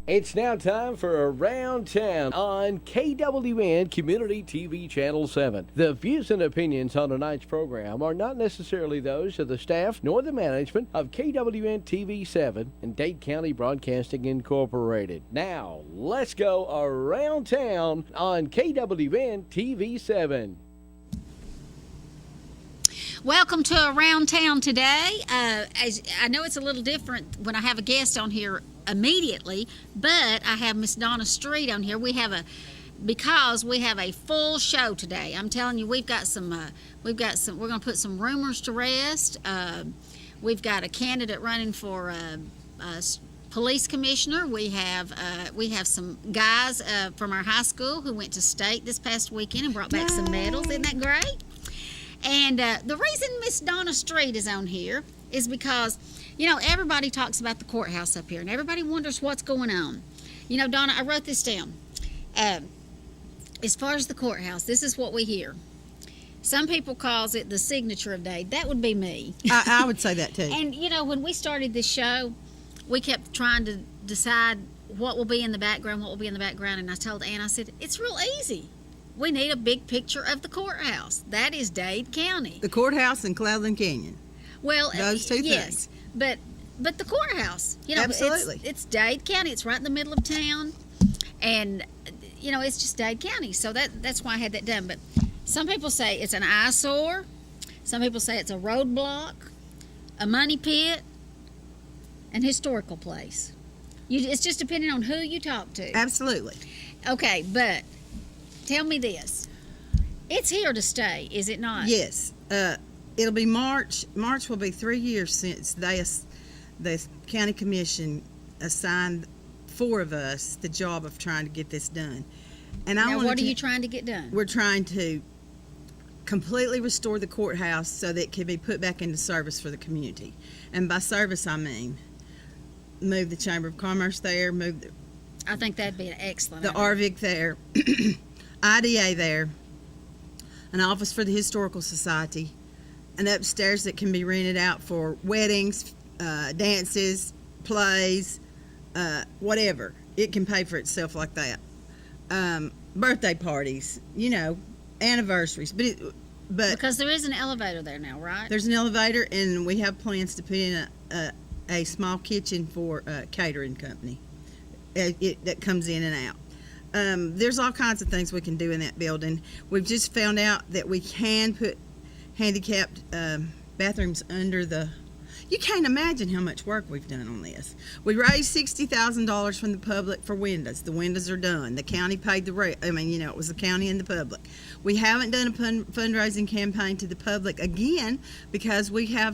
It's now time for Around Town on KWN Community TV Channel 7. The views and opinions on tonight's program are not necessarily those of the staff nor the management of KWN TV 7 and Dade County Broadcasting Incorporated. Now, let's go Around Town on KWN TV 7. Welcome to Around Town today. As I know it's a little different when I have a guest on here immediately, but I have Miss Donna Street on here. Because we have a full show today. I'm telling you, we're going to put some rumors to rest. We've got a candidate running for police commissioner. We have some guys from our high school who went to state this past weekend and brought back some medals. Isn't that great? And the reason Miss Donna Street is on here is because, everybody talks about the courthouse up here, and everybody wonders what's going on. Donna, I wrote this down. As far as the courthouse, this is what we hear. Some people calls it the signature of Dade. That would be me. I would say that too. And, when we started this show, we kept trying to decide what will be in the background, and I told Ann, I said, it's real easy. We need a big picture of the courthouse. That is Dade County. The courthouse and Cloudland Canyon. Well, those two yes, things. But the courthouse, Absolutely. it's Dade County. It's right in the middle of town, and it's just Dade County. So that's why I had that done. But some people say it's an eyesore. Some people say it's a roadblock, a money pit, an historical place. It's just depending on who you talk to. Absolutely. Okay, but tell me this. It's here to stay, is it not? Yes. It'll be March. March will be 3 years since the county commission assigned 4 of us the job of trying to get this done. And what are you trying to get done? We're trying to completely restore the courthouse so that it can be put back into service for the community. And by service, I mean move the Chamber of Commerce there, I think that'd be an excellent the idea. RVIC there, IDA there, an office for the Historical Society, and upstairs that can be rented out for weddings, dances, plays, whatever. It can pay for itself like that. Birthday parties, anniversaries. But because there is an elevator there now, right? There's an elevator, and we have plans to put in a small kitchen for a catering company that comes in and out. There's all kinds of things we can do in that building. We've just found out that we can put handicapped bathrooms under the... You can't imagine how much work we've done on this. We raised $60,000 from the public for windows. The windows are done. The county paid the rest. It was the county and the public. We haven't done a fundraising campaign to the public again because we've got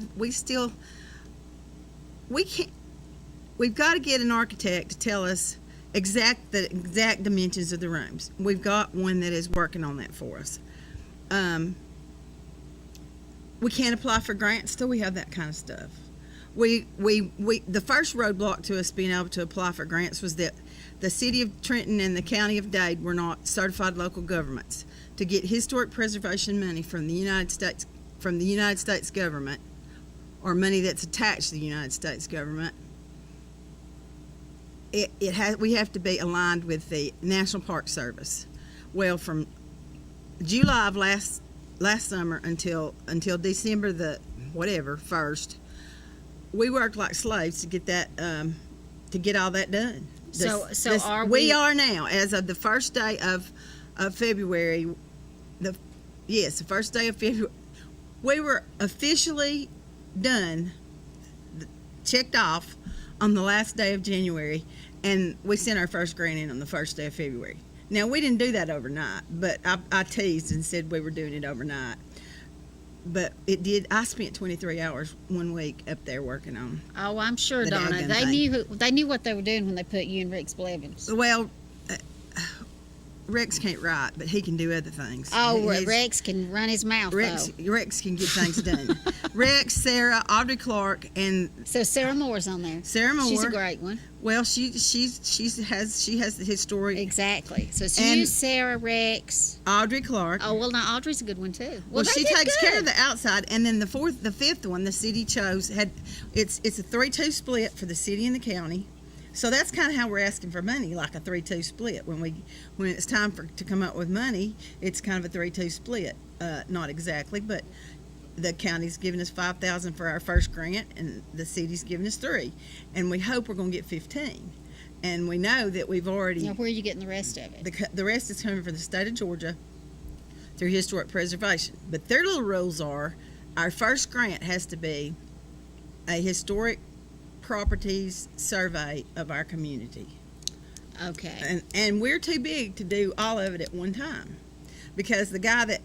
to get an architect to tell us the exact dimensions of the rooms. We've got one that is working on that for us. We can't apply for grants till we have that kind of stuff. The first roadblock to us being able to apply for grants was that the city of Trenton and the county of Dade were not certified local governments. To get historic preservation money from the United States government, or money that's attached to the United States government, we have to be aligned with the National Park Service. Well, from July of last summer until December the 1st, we worked like slaves to get that to get all that done. We are now, as of the first day of February. The first day of February, we were officially done, checked off on the last day of January, and we sent our first grant in on the first day of February. Now, we didn't do that overnight, but I teased and said we were doing it overnight. But it did. I spent 23 hours one week up there working on. Oh, I'm sure, Donna. They knew what they were doing when they put you in Rex Blevins. Well, Rex can't write, but he can do other things. Oh, Rex can run his mouth. Rex can get things done. Rex, Sarah, Audrey Clark, and so Sarah Moore's on there. Sarah Moore, she's a great one. Well, she has the historic. Exactly. So it's you, Sarah, Rex, Audrey Clark. Oh well, now Audrey's a good one too. Well, she takes care of the outside, and then the fifth one, the city chose it's a 3-2 split for the city and the county. So that's kind of how we're asking for money, like a 3-2 split. When it's time to come up with money, it's kind of a 3-2 split. Not exactly, but the county's giving us $5,000 for our first grant, and the city's giving us $3,000, and we hope we're going to get $15,000. And we know that we've already. Now, where are you getting the rest of it? The rest is coming from the state of Georgia through historic preservation. But their little rules are, our first grant has to be a historic properties survey of our community. Okay. And we're too big to do all of it at one time, because the guy that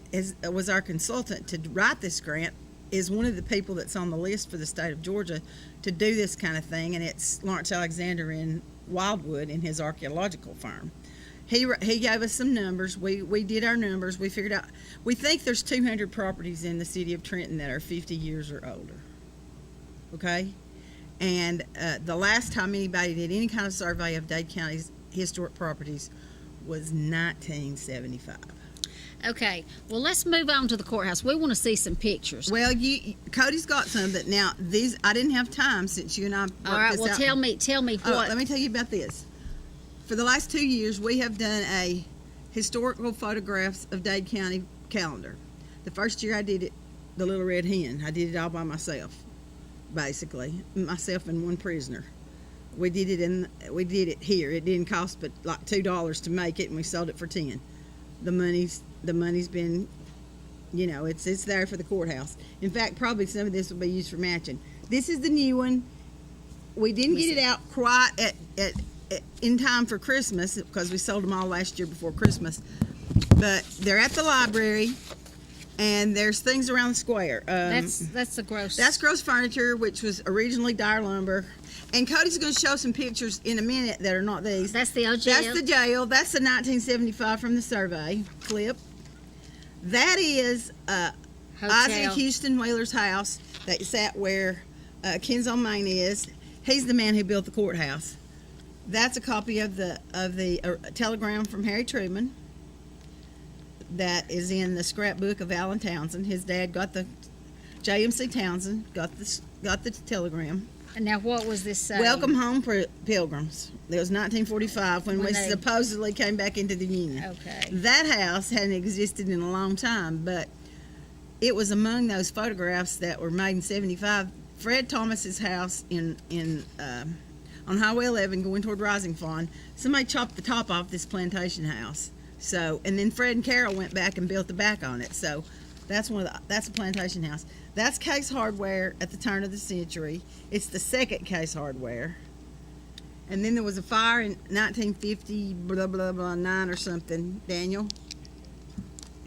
was our consultant to write this grant is one of the people that's on the list for the state of Georgia to do this kind of thing, and it's Lawrence Alexander in Wildwood in his archaeological firm. He gave us some numbers. We did our numbers. We figured out, we think there's 200 properties in the city of Trenton that are 50 years or older. Okay? And the last time anybody did any kind of survey of Dade County's historic properties was 1975. Okay. Well, let's move on to the courthouse. We want to see some pictures. Well, Cody's got some, but now these I didn't have time since you and I worked All right. this Well, out. tell me what. Let me tell you about this. For the last 2 years, we have done a historical photographs of Dade County calendar. The first year I did it, the Little Red Hen. I did it all by myself, basically, myself and one prisoner. We did it here. It didn't cost but like $2 to make it, and we sold it for $10. The money's been, it's there for the courthouse. In fact, probably some of this will be used for matching. This is the new one. We didn't get it out quite in time for Christmas because we sold them all last year before Christmas. But they're at the library, and there's things around the square. That's the gross. That's Gross Furniture, which was originally Dyer Lumber. And Cody's going to show some pictures in a minute that are not these. That's the old That's jail. the jail. That's the 1975 from the survey clip. That is Isaac Houston Wheeler's house that sat where Ken's on Main is. He's the man who built the courthouse. That's a copy of the telegram from Harry Truman that is in the scrapbook of Allen Townsend. His dad got the JMC Townsend got the telegram. And now, what was this saying? Welcome home, pilgrims. It was 1945 when we they supposedly came back into the Union. Okay. That house hadn't existed in a long time, but it was among those photographs that were made in 75. Fred Thomas's house on Highway 11 going toward Rising Fawn, somebody chopped the top off this plantation house. So, and then Fred and Carol went back and built the back on it. So that's a plantation house. That's Case Hardware at the turn of the century. It's the second Case Hardware. And then there was a fire in 1950, blah, blah, blah, 9 or something, Daniel.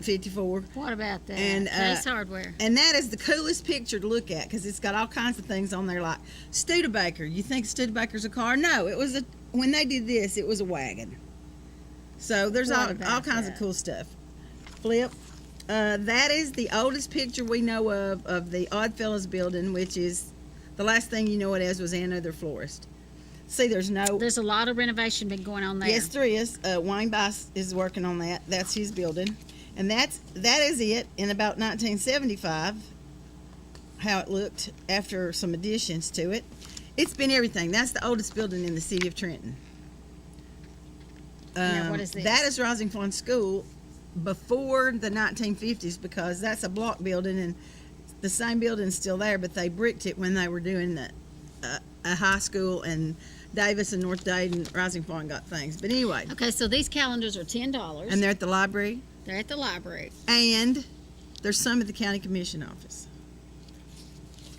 54. What about that? And, Case Hardware. And that is the coolest picture to look at because it's got all kinds of things on there like Studebaker. You think Studebaker's a car? No, when they did this, it was a wagon. So there's all kinds of cool stuff. Flip. That is the oldest picture we know of the Oddfellows building, which is the last thing you know it as was Ann Other Florist. See, there's a lot of renovation been going on there. Yes, there is. Wayne Bice is working on that. That's his building. And that is it in about 1975, how it looked after some additions to it. It's been everything. That's the oldest building in the city of Trenton. Now, what is this? That is Rising Fawn School before the 1950s because that's a block building and the same building's still there, but they bricked it when they were doing a high school, and Davis and North Dade and Rising Fawn got things. But anyway. Okay, so these calendars are $10. And they're at the library. They're at the library. And there's some at the county commission office.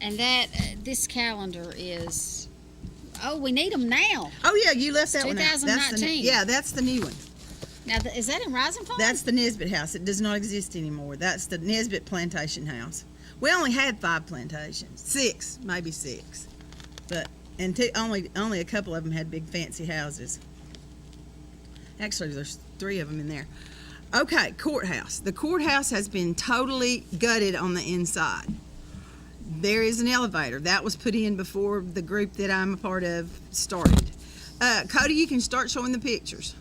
And this calendar is, we need them now. Oh yeah, you left that one out. 2019. That's the new one. Now, is that in Rising Fawn? That's the Nesbitt house. It does not exist anymore. That's the Nesbitt plantation house. We only had 5 plantations, 6, maybe 6, but only a couple of them had big fancy houses. Actually, there's 3 of them in there. Okay, courthouse. The courthouse has been totally gutted on the inside. There is an elevator. That was put in before the group that I'm a part of started. Cody, you can start showing the pictures.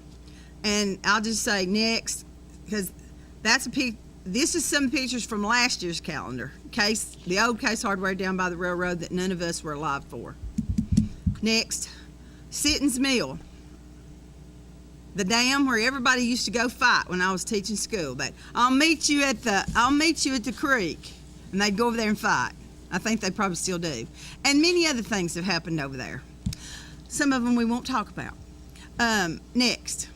And I'll just say next, because this is some pictures from last year's calendar. The old Case Hardware down by the railroad that none of us were alive for. Next. Sitton's Mill, the dam where everybody used to go fight when I was teaching school. But I'll meet you at the creek, and they'd go over there and fight. I think they probably still do. And many other things have happened over there. Some of them we won't talk about. Next,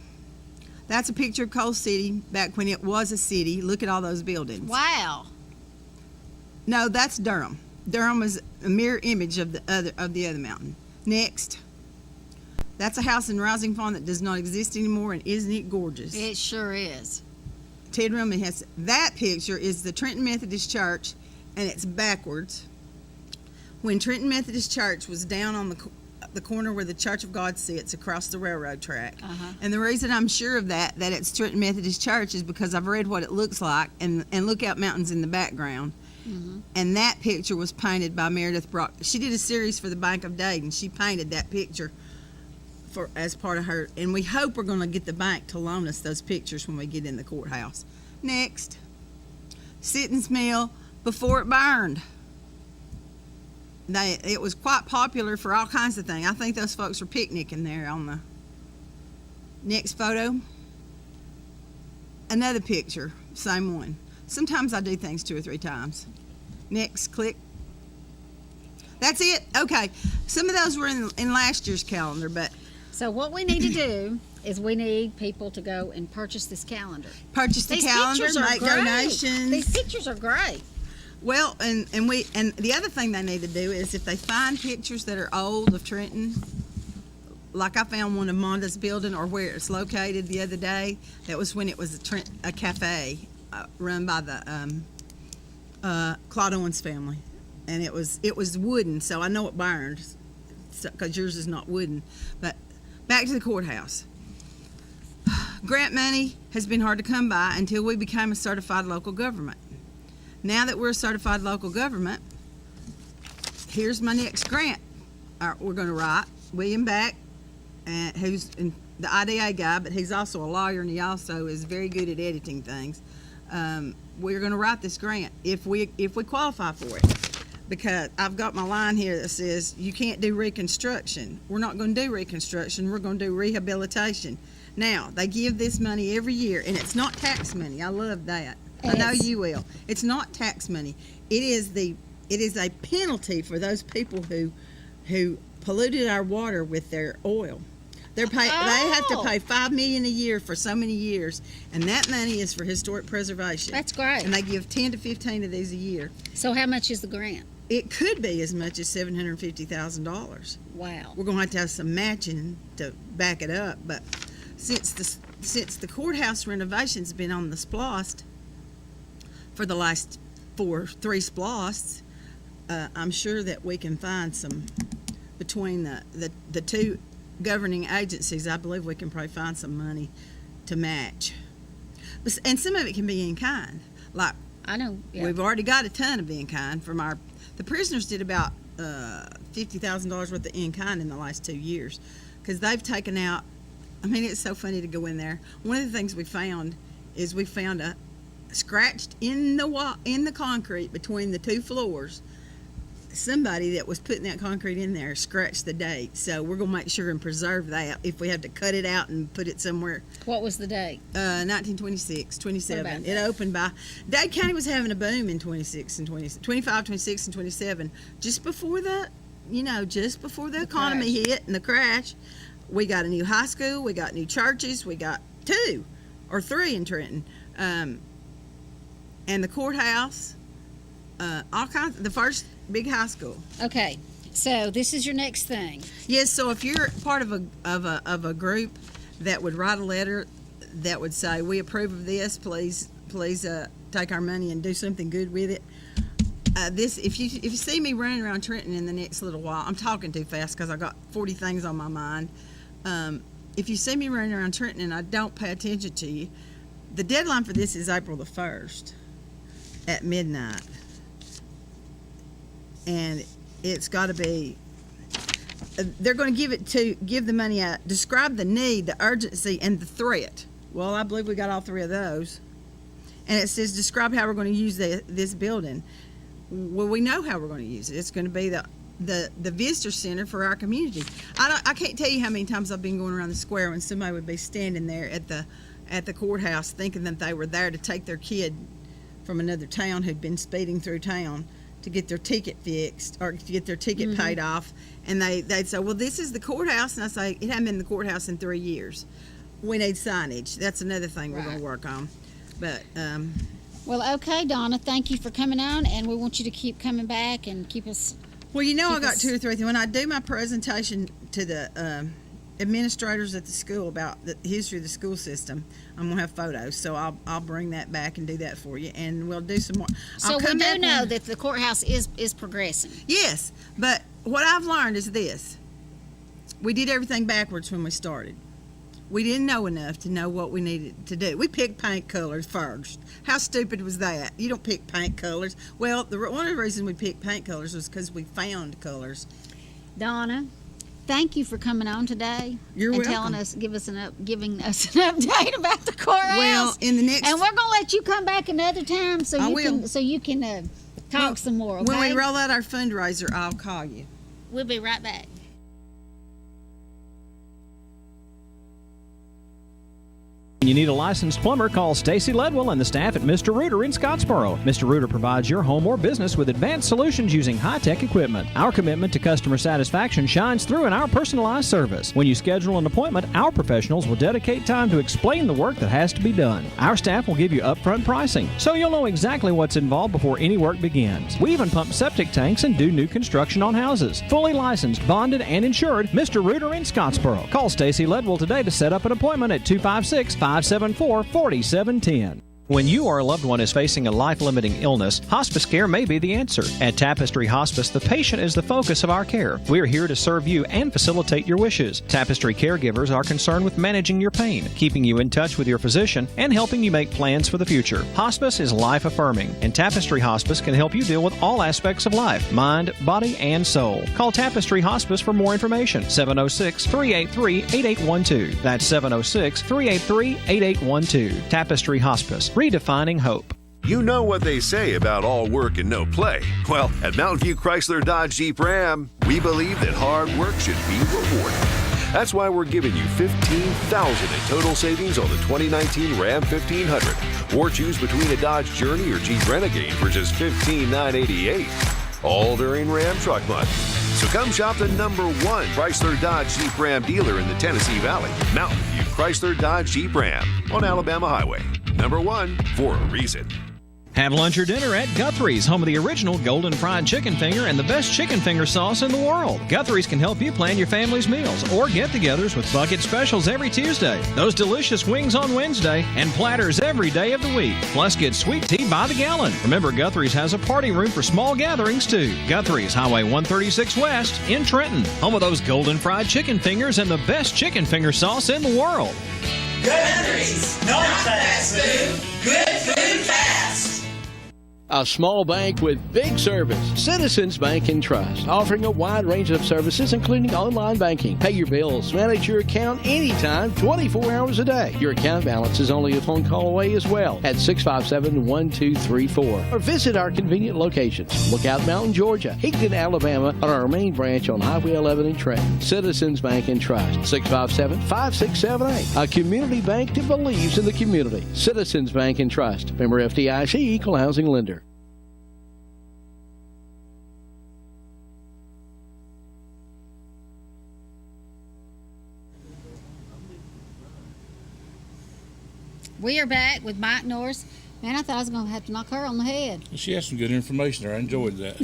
that's a picture of Coal City back when it was a city. Look at all those buildings. Wow. No, that's Durham. Durham is a mirror image of the other mountain. Next, that's a house in Rising Fawn that does not exist anymore, and isn't it gorgeous? It sure is. Ted Rumley has that picture is the Trenton Methodist Church, and it's backwards. When Trenton Methodist Church was down on the corner where the Church of God sits across the railroad track. And the reason I'm sure of that it's Trenton Methodist Church is because I've read what it looks like, and Lookout Mountain's in the background. And that picture was painted by Meredith Brock. She did a series for the Bank of Dayton. She painted that picture as part of her, and we hope we're going to get the bank to loan us those pictures when we get in the courthouse. Next, Sitton's Mill before it burned. It was quite popular for all kinds of things. I think those folks were picnicking there on the next photo. Another picture, same one. Sometimes I do things 2 or 3 times. Next, click. That's it. Okay. Some of those were in last year's calendar, but So what we need to do is we need people to go and purchase this calendar. purchase the These calendar, pictures are make great. donations. These pictures are great. Well, and the other thing they need to do is if they find pictures that are old of Trenton, like I found one of Monda's building or where it's located the other day. That was when it was a cafe run by the Claude Owens family, and it was wooden, so I know it burned because yours is not wooden. But back to the courthouse. Grant money has been hard to come by until we became a certified local government. Now that we're a certified local government, here's my next grant we're going to write. William Beck, who's the IDA guy, but he's also a lawyer, and he also is very good at editing things. We're going to write this grant if we qualify for it, because I've got my line here that says you can't do reconstruction. We're not going to do reconstruction. We're going to do rehabilitation. Now, they give this money every year, and it's not tax money. I love that. I know you will. It's not tax money. It is a penalty for those people who polluted our water with their oil. They have to pay $5 million a year for so many years, and that money is for historic preservation. That's great. And they give 10 to 15 of these a year. So how much is the grant? It could be as much as $750,000. Wow. We're going to have some matching to back it up, but since the courthouse renovation's been on the SPLOST for the last 3 SPLOSTs, I'm sure that we can find some between the two governing agencies. I believe we can probably find some money to match, and some of it can be in kind. Like I know. Yeah. we've already got a ton of in kind from the prisoners did about $50,000 worth of in kind in the last 2 years, because they've taken out. I mean, it's so funny to go in there. One of the things we found is a scratched in the concrete between the 2 floors. Somebody that was putting that concrete in there scratched the date, so we're going to make sure and preserve that if we have to cut it out and put it somewhere. What was the date? 1926, 27. What about It that? opened by Dade County was having a boom in 25, 26, and 27, just before the economy hit and the crash. We got a new high school, we got new churches, we got 2 or 3 in Trenton, and the courthouse, all kinds. The first big high school. Okay. So this is your next thing. Yes. So if you're part of a group that would write a letter that would say we approve of this, please take our money and do something good with it. If you see me running around Trenton in the next little while, I'm talking too fast because I got 40 things on my mind. If you see me running around Trenton and I don't pay attention to you, the deadline for this is April the 1st at midnight. And it's got to be, they're going to give the money out, describe the need, the urgency, and the threat. Well, I believe we got all 3 of those. And it says, describe how we're going to use this building. Well, we know how we're going to use it. It's going to be the visitor center for our community. I can't tell you how many times I've been going around the square when somebody would be standing there at the courthouse thinking that they were there to take their kid from another town who'd been speeding through town to get their ticket fixed or to get their ticket paid off, and they'd say, well, this is the courthouse, and I say, it hasn't been the courthouse in 3 years. We need signage. That's another thing we're going to work on. But well, okay, Donna, thank you for coming on, and we want you to keep coming back and keep us. well, I got 2 or 3 things. When I do my presentation to the administrators at the school about the history of the school system, I'm going to have photos, so I'll bring that back and do that for you, and we'll do some more. So we do know that the courthouse is progressing. Yes, but what I've learned is this. We did everything backwards when we started. We didn't know enough to know what we needed to do. We picked paint colors first. How stupid was that? You don't pick paint colors. Well, one of the reasons we picked paint colors was because we found colors. Donna, thank you for coming on today. You're and welcome. giving us an update about the courthouse. Well, in the next, and we're gonna let you come back another time so you can talk some more. Okay? When we roll out our fundraiser, I'll call you. We'll be right back. When you need a licensed plumber, call Stacy Ledwell and the staff at Mr. Rooter in Scottsboro. Mr. Rooter provides your home or business with advanced solutions using high-tech equipment. Our commitment to customer satisfaction shines through in our personalized service. When you schedule an appointment, our professionals will dedicate time to explain the work that has to be done. Our staff will give you upfront pricing, so you'll know exactly what's involved before any work begins. We even pump septic tanks and do new construction on houses. Fully licensed, bonded, and insured, Mr. Rooter in Scottsboro. Call Stacy Ledwell today to set up an appointment at 256-574-4710. When you or a loved one is facing a life-limiting illness, hospice care may be the answer. At Tapestry Hospice, the patient is the focus of our care. We are here to serve you and facilitate your wishes. Tapestry caregivers are concerned with managing your pain, keeping you in touch with your physician, and helping you make plans for the future. Hospice is life-affirming, and Tapestry Hospice can help you deal with all aspects of life, mind, body, and soul. Call Tapestry Hospice for more information. 706-383-8812. That's 706-383-8812. Tapestry Hospice. Redefining hope. You know what they say about all work and no play. Well, at Mountain View Chrysler Dodge Jeep Ram, we believe that hard work should be rewarded. That's why we're giving you $15,000 in total savings on the 2019 Ram 1500. Or choose between a Dodge Journey or Jeep Renegade for just $15,988. All during Ram Truck Month. So come shop the #1 Chrysler Dodge Jeep Ram dealer in the Tennessee Valley. Mountain View Chrysler Dodge Jeep Ram on Alabama Highway. #1 for a reason. Have lunch or dinner at Guthrie's, home of the original golden fried chicken finger and the best chicken finger sauce in the world. Guthrie's can help you plan your family's meals or get-togethers with bucket specials every Tuesday, those delicious wings on Wednesday, and platters every day of the week. Plus, get sweet tea by the gallon. Remember, Guthrie's has a party room for small gatherings, too. Guthrie's, Highway 136 West in Trenton, home of those golden fried chicken fingers and the best chicken finger sauce in the world. Guthrie's, not fast food, good food fast. A small bank with big service. Citizens Bank and Trust, offering a wide range of services, including online banking. Pay your bills, manage your account anytime, 24 hours a day. Your account balance is only a phone call away as well at 657-1234. Or visit our convenient locations. Lookout Mountain, Georgia, Higdon, Alabama, or our main branch on Highway 11 in Trenton. Citizens Bank and Trust, 657-5678. A community bank that believes in the community. Citizens Bank and Trust. Member FDIC, Equal Housing Lender. We are back with Mike Norris. Man, I thought I was going to have to knock her on the head. She has some good information there. I enjoyed that.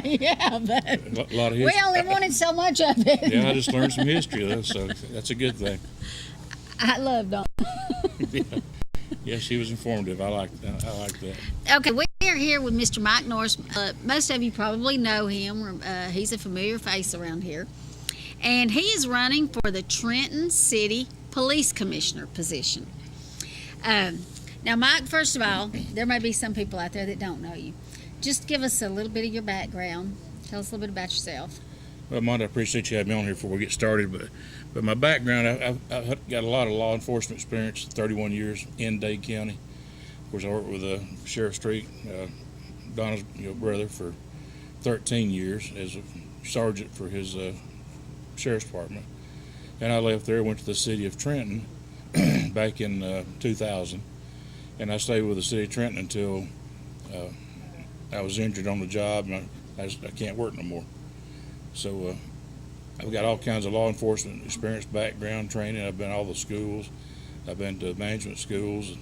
Yeah, but A lot of history. we only wanted so much of it. Yeah, I just learned some history, though, so that's a good thing. I love Dawn. Yeah, she was informative. I like that. Okay, we are here with Mr. Mike Norris. Most of you probably know him. He's a familiar face around here. And he is running for the Trenton City Police Commissioner position. Now, Mike, first of all, there may be some people out there that don't know you. Just give us a little bit of your background. Tell us a little bit about yourself. Well, Monty, I appreciate you having me on here before we get started. But my background, I've got a lot of law enforcement experience, 31 years in Dade County. Of course, I worked with Sheriff Street, Donna's brother, for 13 years as a sergeant for his sheriff's department. And I left there, went to the city of Trenton back in 2000. And I stayed with the city of Trenton until I was injured on the job, and I can't work no more. So I've got all kinds of law enforcement experience, background, training. I've been to all the schools. I've been to management schools.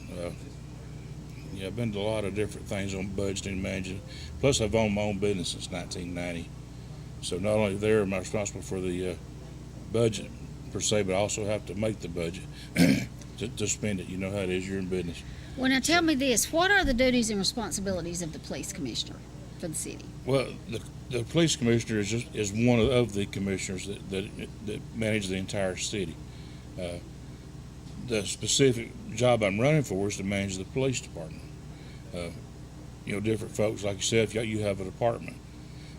I've been to a lot of different things on budgeting and managing. Plus, I've owned my own business since 1990. So not only there am I responsible for the budget per se, but I also have to make the budget to spend it. You know how it is. You're in business. Well, now tell me this: what are the duties and responsibilities of the police commissioner for the city? Well, the police commissioner is one of the commissioners that manage the entire city. The specific job I'm running for is to manage the police department. Different folks, like you said, you have a department.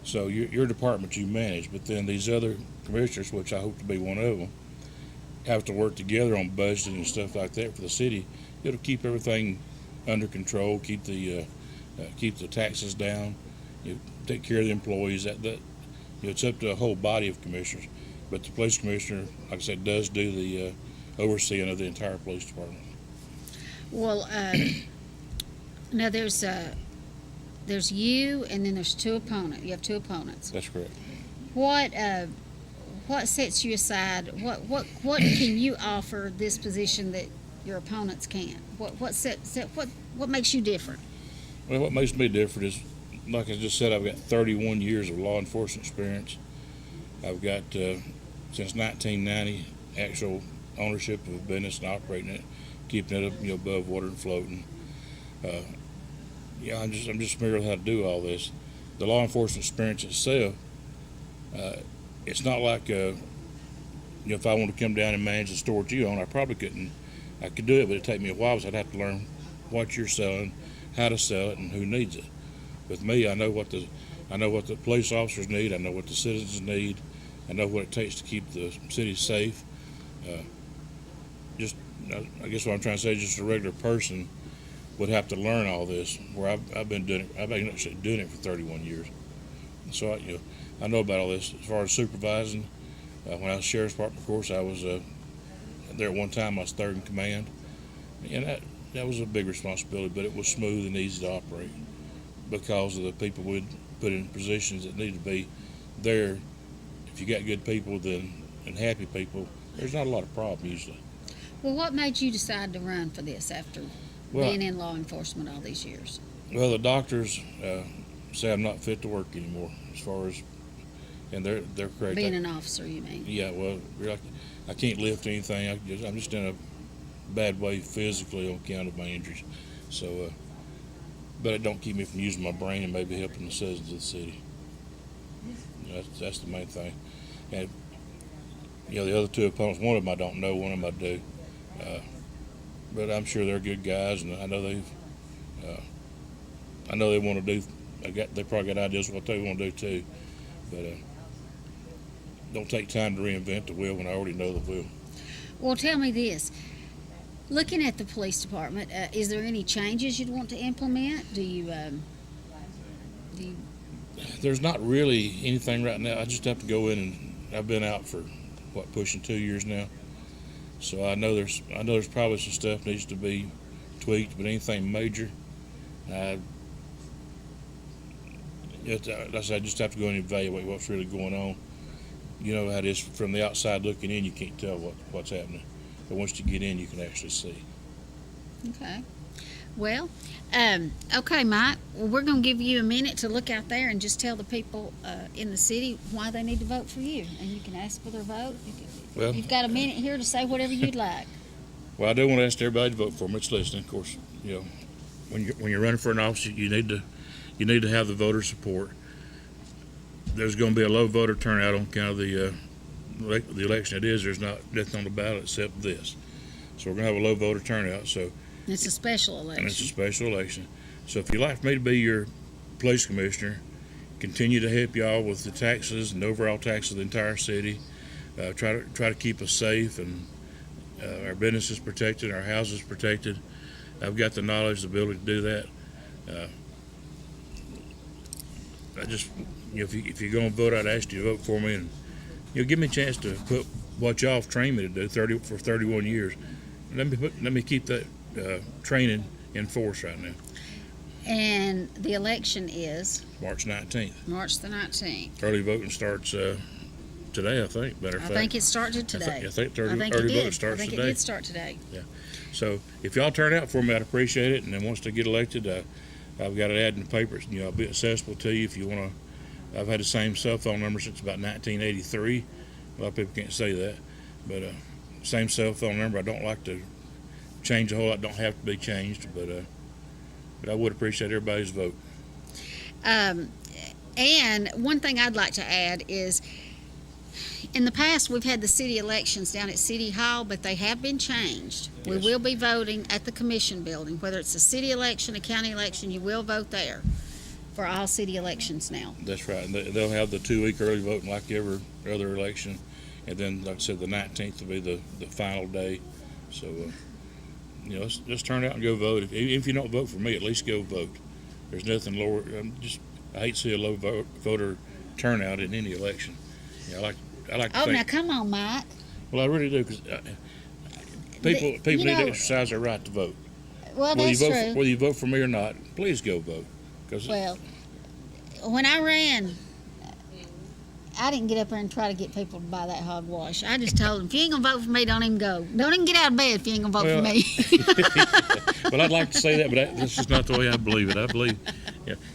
So your department you manage, but then these other commissioners, which I hope to be one of them, have to work together on budgeting and stuff like that for the city. It'll keep everything under control, keep the taxes down, take care of the employees. It's up to a whole body of commissioners. But the police commissioner, like I said, does do the overseeing of the entire police department. Well, now there's you, and then there's two opponents. You have two opponents. That's correct. What sets you aside? What can you offer this position that your opponents can't? What makes you different? Well, what makes me different is, like I just said, I've got 31 years of law enforcement experience. I've got since 1990 actual ownership of a business and operating it, keeping it up, above water and floating. I'm just familiar with how to do all this. The law enforcement experience itself, it's not like if I want to come down and manage the store that you own, I probably couldn't. I could do it, but it'd take me a while because I'd have to learn what you're selling, how to sell it, and who needs it. With me, I know what the police officers need. I know what the citizens need. I know what it takes to keep the city safe. I guess what I'm trying to say is just a regular person would have to learn all this. Where I've been doing it. I've been actually doing it for 31 years. So I know about all this. As far as supervising, when I was sheriff's department, of course, I was there at one time. I was third in command, and that was a big responsibility. But it was smooth and easy to operate because of the people we'd put in positions that need to be there. If you got good people and happy people, there's not a lot of problem usually. Well, what made you decide to run for this after being in law enforcement all these years? Well, the doctors say I'm not fit to work anymore, as far as, and they're correct. Being an officer, you mean? Yeah, well, I can't lift anything. I'm just in a bad way physically on account of my injuries. So, but it don't keep me from using my brain and maybe helping the citizens of the city. That's the main thing. And the other two opponents, one of them I don't know, one of them I do. But I'm sure they're good guys, and I know they want to do. They probably got ideas of what they want to do too. But don't take time to reinvent the wheel when I already know the wheel. Well, tell me this. Looking at the police department, is there any changes you'd want to implement? Do you There's not really anything right now. I just have to go in, and I've been out for pushing 2 years now. So I know there's probably some stuff needs to be tweaked, but anything major, I just have to go in and evaluate what's really going on. You know how it is from the outside looking in, you can't tell what's happening. But once you get in, you can actually see. Okay. Well, okay, Mike. Well, we're going to give you a minute to look out there and just tell the people in the city why they need to vote for you. And you can ask for their vote. You've got a minute here to say whatever you'd like. Well, I do want to ask everybody to vote for me. It's listening, of course. When you're running for an office, you need to have the voter support. There's going to be a low voter turnout on account of the election it is. There's nothing on the ballot except this. So we're going to have a low voter turnout. So it's a special election. And it's a special election. So if you'd like for me to be your police commissioner, continue to help y'all with the taxes and the overall taxes of the entire city. Try to keep us safe and our businesses protected, our houses protected. I've got the knowledge, the ability to do that. if you're going to vote, I'd ask you to vote for me, and give me a chance to put what y'all have trained me to do for 31 years. Let me keep that training in force right now. And the election is March 19th. March the 19th. Early voting starts today, I think. Matter of fact, I think it started today. I think I think early it voting did. starts I think today. it did start today. Yeah. So if y'all turn out for me, I'd appreciate it. And then once they get elected, I've got it ad in the papers. I'll be accessible to you if you want to. I've had the same cell phone number since about 1983. A lot of people can't say that, but same cell phone number. I don't like to change a whole lot. Don't have to be changed, but I would appreciate everybody's vote. And one thing I'd like to add is, in the past, we've had the city elections down at City Hall, but they have been changed. We Yes. will be voting at the commission building. Whether it's a city election, a county election, you will vote there for all city elections now. That's right. And they'll have the 2-week early voting like every other election, and then, like I said, the 19th will be the final day. So, let's just turn out and go vote. If you don't vote for me, at least go vote. There's nothing lower. I hate to see a low voter turnout in any election. I like to Oh, think. now come on, Mike. Well, I really do, because people need to exercise their right to vote. Well, that's true. Whether you vote for me or not, please go vote. Well, when I ran, I didn't get up there and try to get people to buy that hogwash. I just told them, if you ain't gonna vote for me, don't even go. Don't even get out of bed if you ain't gonna vote for me. Well, I'd like to say that, but that's just not the way I believe it. I believe,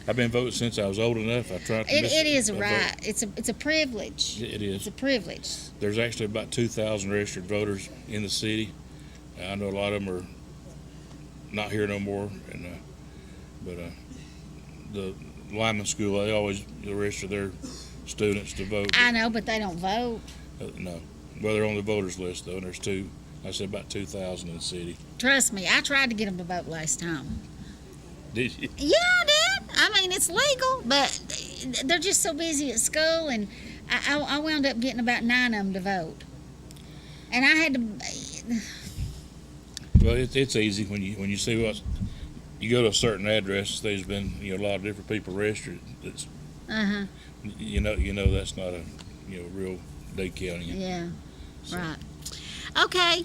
I've been voting since I was old enough. I tried to. It is right. It's a privilege. It is. It's a privilege. There's actually about 2,000 registered voters in the city. I know a lot of them are not here no more, but the lineman school, they always register their students to vote. I know, but they don't vote. No. Well, they're on the voters list, though, and there's I said about 2,000 in the city. Trust me, I tried to get them to vote last time. Did you? Yeah, I did. I mean, it's legal, but they're just so busy at school, and I wound up getting about 9 of them to vote. And I had to... Well, it's easy when you see what you go to a certain address. There's been a lot of different people registered. That's you know that's not a real Dade County. Yeah, so. Right. Okay.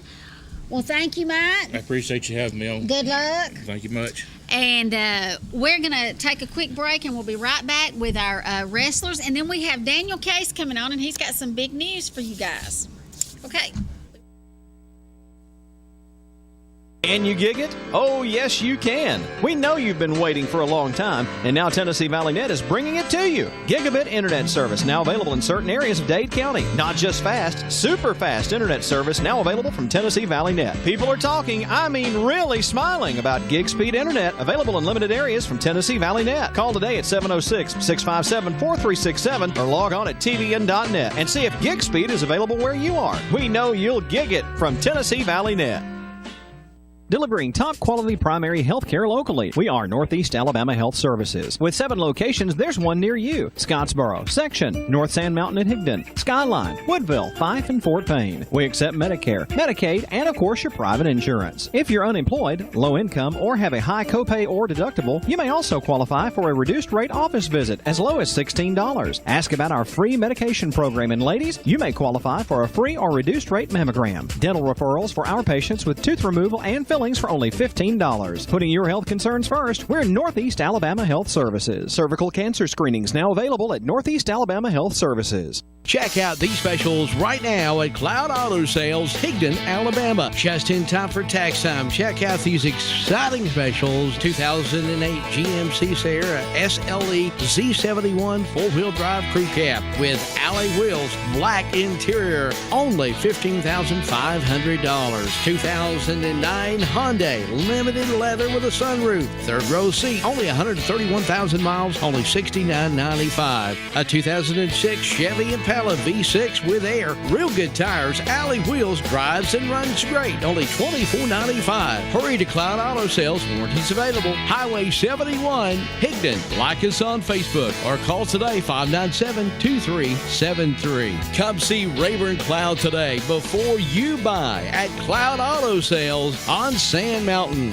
Well, thank you, Mike. I appreciate you having me on. Good luck. Thank you much. And we're going to take a quick break, and we'll be right back with our wrestlers. And then we have Daniel Case coming on, and he's got some big news for you guys. Okay. Can you gig it? Oh, yes, you can. We know you've been waiting for a long time, and now Tennessee Valley Net is bringing it to you. Gigabit internet service now available in certain areas of Dade County. Not just fast, super fast internet service now available from Tennessee Valley Net. People are talking, I mean really smiling about gig speed internet available in limited areas from Tennessee Valley Net. Call today at 706-657-4367 or log on at tvn.net and see if gig speed is available where you are. We know you'll gig it from Tennessee Valley Net. Delivering top-quality primary health care locally. We are Northeast Alabama Health Services. With 7 locations, there's one near you. Scottsboro, Section, North Sand Mountain and Higdon, Skyline, Woodville, Fife, and Fort Payne. We accept Medicare, Medicaid, and of course your private insurance. If you're unemployed, low income, or have a high copay or deductible, you may also qualify for a reduced rate office visit as low as $16. Ask about our free medication program, and ladies, you may qualify for a free or reduced rate mammogram. Dental referrals for our patients with tooth removal and fillings for only $15. Putting your health concerns first, we're Northeast Alabama Health Services. Cervical cancer screenings now available at Northeast Alabama Health Services. Check out these specials right now at Cloud Auto Sales, Higdon, Alabama. Just in time for tax time. Check out these exciting specials. 2008 GMC Sierra SLE Z71 4-wheel drive crew cab with alloy wheels, black interior, only $15,500. 2009 Hyundai Limited Leather with a sunroof, 3rd row seat, only 131,000 miles, only $69.95. A 2006 Chevy Impala V6 with air, real good tires, alloy wheels, drives and runs great, only $24.95. Hurry to Cloud Auto Sales, warranties available. Highway 71, Higdon. Like us on Facebook or call today 597-2373. Come see Rayburn Cloud today before you buy at Cloud Auto Sales on Sand Mountain.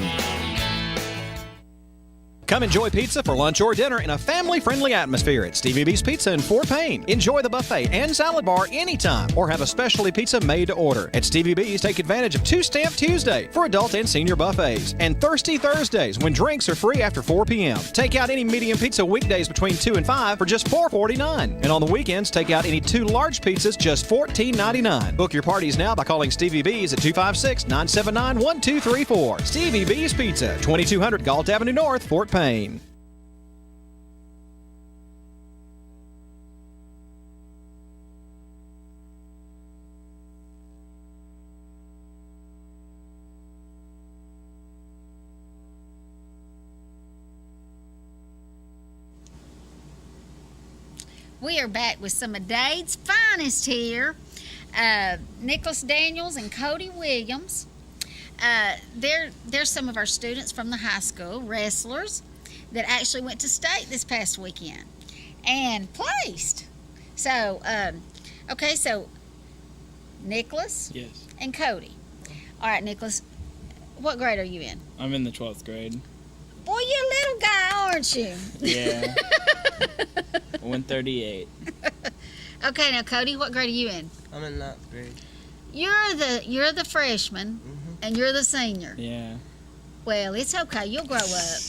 Come enjoy pizza for lunch or dinner in a family-friendly atmosphere at Stevie B's Pizza in Fort Payne. Enjoy the buffet and salad bar anytime or have a specialty pizza made to order. At Stevie B's, take advantage of Two Stamp Tuesday for adult and senior buffets and Thirsty Thursdays when drinks are free after 4 p.m. Take out any medium pizza weekdays between 2 and 5 for just $4.49. And on the weekends, take out any 2 large pizzas just $14.99. Book your parties now by calling Stevie B's at 256-979-1234. Stevie B's Pizza, 2200 Galt Avenue North, Fort Payne. We are back with some of Dade's finest here. Nicholas Daniels and Cody Williams. They're some of our students from the high school, wrestlers, that actually went to state this past weekend and placed. So, okay, so Nicholas Yes. and Cody. All right, Nicholas, what grade are you in? I'm in the 12th grade. Boy, you're a little guy, aren't you? Yeah. 138. Okay, now Cody, what grade are you in? I'm in 9th grade. You're the freshman, and you're the senior. Yeah. Well, it's okay. You'll grow up.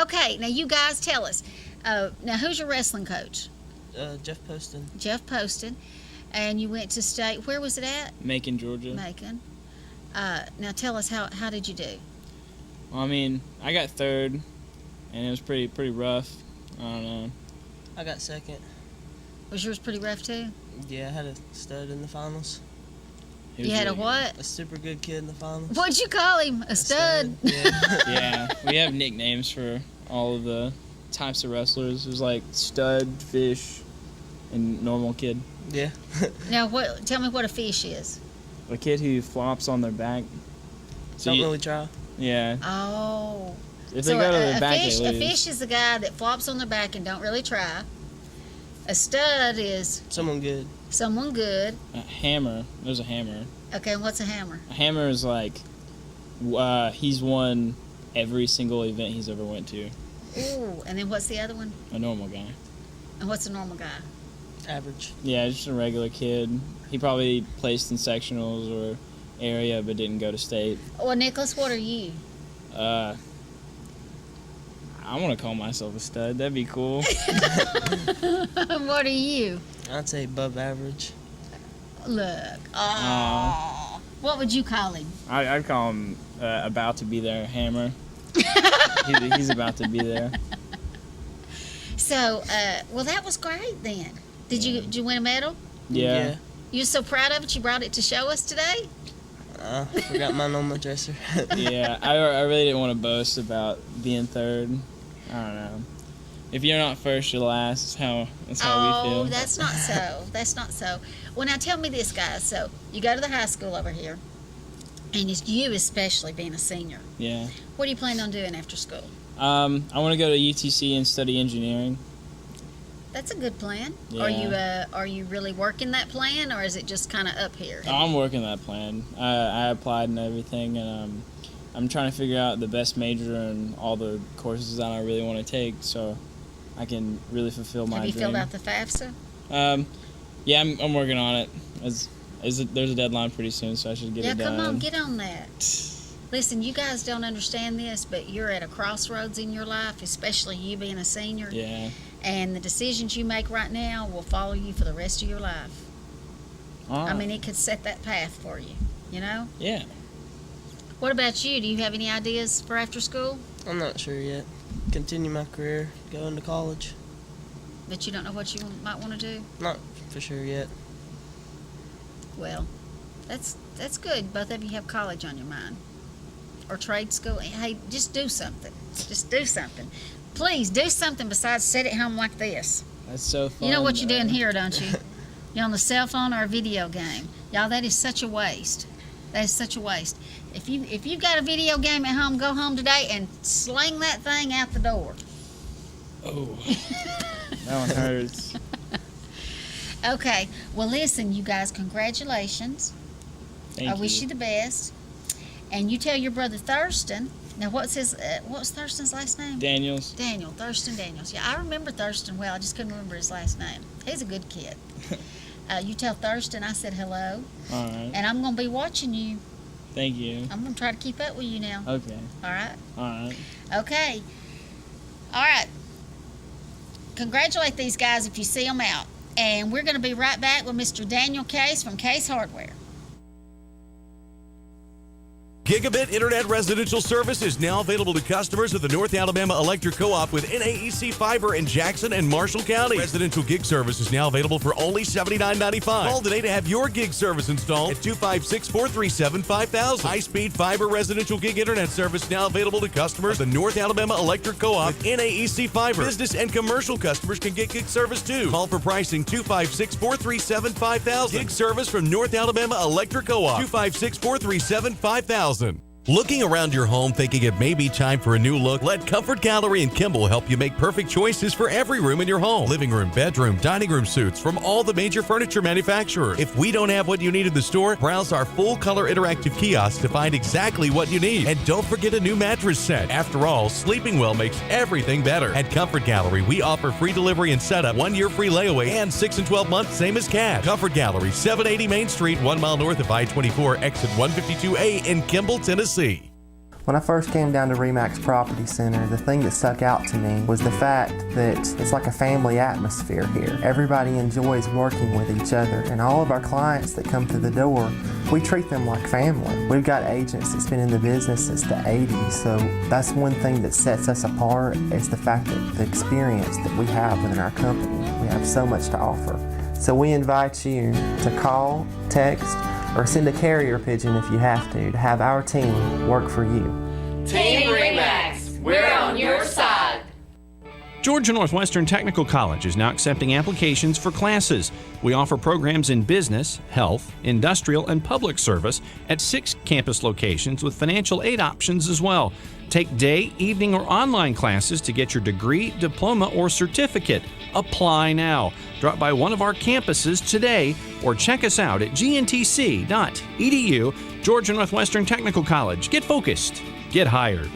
Okay, now you guys tell us. Now, who's your wrestling coach? Jeff Poston. Jeff Poston. And you went to state. Where was it at? Macon, Georgia. Macon. Now tell us, how did you do? Well, I mean, I got 3rd, and it was pretty rough. I don't know. I got 2nd. Was yours pretty rough too? Yeah, I had a stud in the finals. It was You had a really what? A super good kid in the finals. What'd you call him? A stud? Yeah. good. Yeah. We have nicknames for all of the types of wrestlers. There's like stud, fish, and normal kid. Yeah. Now, tell me what a fish is. A kid who flops on their back. So Don't you- really try. Yeah. Oh. If they go to their back, fish, they a lose. fish is the guy that flops on their back and don't really try. A stud is Someone good. someone good. A hammer. There's a hammer. Okay, and what's a hammer? A hammer is like, he's won every single event he's ever went to. Ooh, and then what's the other one? A normal guy. And what's a normal guy? Average. Yeah, just a regular kid. He probably placed in sectionals or area, but didn't go to state. Well, Nicholas, what are you? I want to call myself a stud. That'd be cool. What are you? I'd say above average. Look. Oh. What would you call him? I'd call him about to be there, hammer. He's about to be there. So, well, that was great then. Did you win a medal? Yeah. You're so proud of it, you brought it to show us today? I forgot mine on my dresser. Yeah, I really didn't want to boast about being 3rd. I don't know. If you're not first, you're last. That's how we feel. Oh, that's not so. That's not so. Well, now tell me this, guys. So, you go to the high school over here, and it's you especially being a senior. Yeah. What do you plan on doing after school? I want to go to UTC and study engineering. That's a good plan. Yeah. Are you really working that plan, or is it just kind of up here? I'm working that plan. I applied and everything, and I'm trying to figure out the best major and all the courses that I really want to take, so I can really fulfill my Have you dream. filled out the FAFSA? Yeah, I'm working on it. There's a deadline pretty soon, so I should get Yeah, it done. come on, get on that. Listen, you guys don't understand this, but you're at a crossroads in your life, especially you being a senior. Yeah. And the decisions you make right now will follow you for the rest of your life. I mean, it could set that path for you, you know? Yeah. What about you? Do you have any ideas for after school? I'm not sure yet. Continue my career, go into college. But you don't know what you might want to do? Not for sure yet. Well, that's good. Both of you have college on your mind. Or trade school. Hey, just do something. Just do something. Please, do something besides sit at home like this. That's so fun. You know what you're doing though. here, don't you? You're on the cell phone or a video game. Y'all, that is such a waste. That is such a waste. If you've got a video game at home, go home today and sling that thing out the door. Oh. That one hurts. Okay. Well, listen, you guys, congratulations. Thank I wish you the best. And you tell your brother Thurston Now, what's Thurston's last name? Daniels. Daniel, Thurston Daniels. Yeah, I remember Thurston well. I just couldn't remember his last name. He's a good kid. You tell Thurston I said hello. All right. And I'm going to be watching you. Thank you. I'm going to try to keep up with you now. Okay. All right? All right. Okay. All right. Congratulate these guys if you see them out. And we're going to be right back with Mr. Daniel Case from Case Hardware. Gigabit Internet residential service is now available to customers of the North Alabama Electric Co-op with NAEC Fiber in Jackson and Marshall County. Residential gig service is now available for only $79.95. Call today to have your gig service installed at 256-437-5000. High-speed fiber residential gig Internet service now available to customers of the North Alabama Electric Co-op with NAEC Fiber. Business and commercial customers can get gig service too. Call for pricing 256-437-5000. Gig service from North Alabama Electric Co-op. 256-437-5000. Looking around your home thinking it may be time for a new look? Let Comfort Gallery in Kimball help you make perfect choices for every room in your home. Living room, bedroom, dining room suites from all the major furniture manufacturers. If we don't have what you need in the store, browse our full-color interactive kiosk to find exactly what you need. And don't forget a new mattress set. After all, sleeping well makes everything better. At Comfort Gallery, we offer free delivery and setup, 1 year free layaway, and 6 and 12 months same as cash. Comfort Gallery, 780 Main Street, 1 mile north of I-24, exit 152A in Kimball, Tennessee. When I first came down to RE/MAX Property Center, the thing that stuck out to me was the fact that it's like a family atmosphere here. Everybody enjoys working with each other, and all of our clients that come through the door, we treat them like family. We've got agents that's been in the business since the 80s, so that's one thing that sets us apart is the fact that the experience that we have within our company. We have so much to offer. So we invite you to call, text, or send a carrier pigeon if you have to have our team work for you. Team RE/MAX, we're on your side. Georgia Northwestern Technical College is now accepting applications for classes. We offer programs in business, health, industrial, and public service at 6 campus locations with financial aid options as well. Take day, evening, or online classes to get your degree, diploma, or certificate. Apply now. Drop by one of our campuses today or check us out at gntc.edu. Georgia Northwestern Technical College. Get focused. Get hired.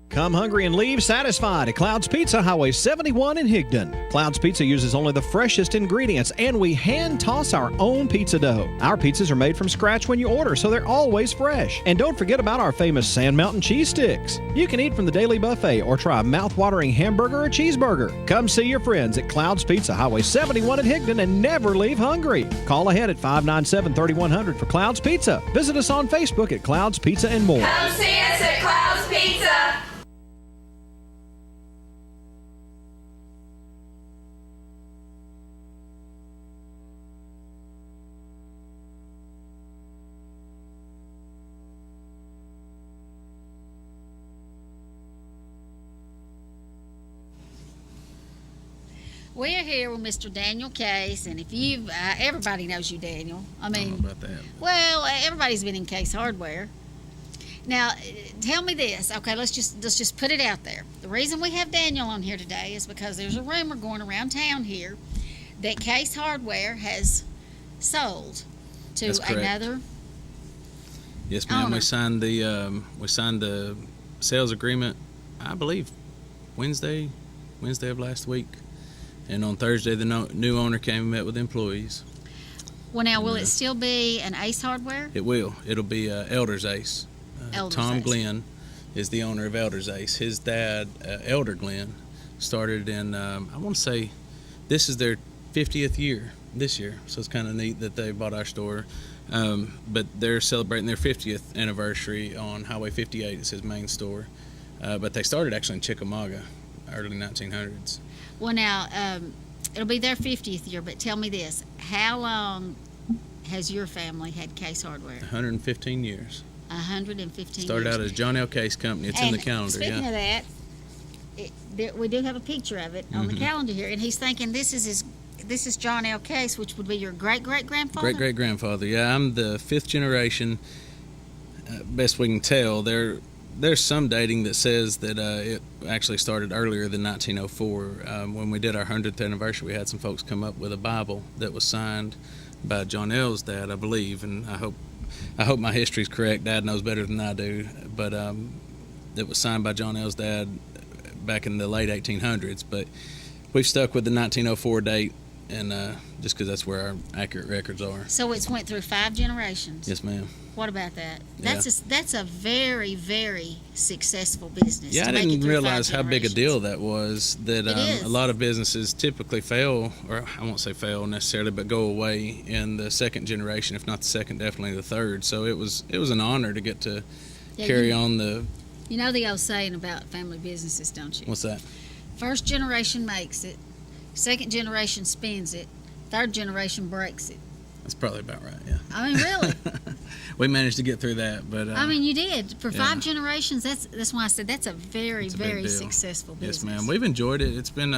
Come hungry and leave satisfied at Cloud's Pizza, Highway 71 in Higdon. Cloud's Pizza uses only the freshest ingredients, and we hand toss our own pizza dough. Our pizzas are made from scratch when you order, so they're always fresh. And don't forget about our famous Sand Mountain cheese sticks. You can eat from the daily buffet or try a mouth-watering hamburger or cheeseburger. Come see your friends at Cloud's Pizza, Highway 71 in Higdon, and never leave hungry. Call ahead at 597-3100 for Cloud's Pizza. Visit us on Facebook at Cloud's Pizza and more. Come see us at Cloud's Pizza. We're here with Mr. Daniel Case, and if you've, everybody knows you, Daniel. I mean, I don't know about that. Well, everybody's been in Case Hardware. Now, tell me this. Okay, let's just put it out there. The reason we have Daniel on here today is because there's a rumor going around town here that Case Hardware has sold to That's correct. another. Yes, ma'am. owner. We signed the sales agreement, I believe, Wednesday of last week. And on Thursday, the new owner came and met with employees. Well, now, will it still be an Ace Hardware? It will. It'll be Elder's Ace. Elder's Tom Ace. Glenn is the owner of Elder's Ace. His dad, Elder Glenn, started in, I want to say, this is their 50th year this year. So it's kind of neat that they bought our store. But they're celebrating their 50th anniversary on Highway 58. It's his main store. But they started actually in Chickamauga, early 1900s. Well, now, it'll be their 50th year, but tell me this. How long has your family had Case Hardware? 115 years. 115 Started years. out as John L. Case Company. It's in the calendar, Speaking yeah. of that, we do have a picture of it on the calendar here, and he's thinking this is John L. Case, which would be your great-great-grandfather? Great-great-grandfather, yeah. I'm the 5th generation. Best we can tell, there's some dating that says that it actually started earlier than 1904. When we did our 100th anniversary, we had some folks come up with a Bible that was signed by John L.'s dad, I believe, and I hope I hope my history's correct. Dad knows better than I do, but it was signed by John L's dad back in the late 1800s. But we've stuck with the 1904 date, and just because that's where our accurate records are. So it's went through 5 generations. Yes, ma'am. What about that? Yeah. That's a very, very successful business. Yeah, to I make it didn't through 5 realize how big a generations. deal that was. That It is. a lot of businesses typically fail, or I won't say fail necessarily, but go away in the second generation, if not the second, definitely the third. So it was an honor to get to carry on the. You know the old saying about family businesses, don't you? What's that? First generation makes it, second generation spins it, third generation breaks it. That's probably about right. Yeah. I mean, really. We managed to get through that, but I mean, you did for yeah. 5 generations. That's why I said that's a very, It's a big very deal. successful business. Yes, ma'am. We've enjoyed it. It's been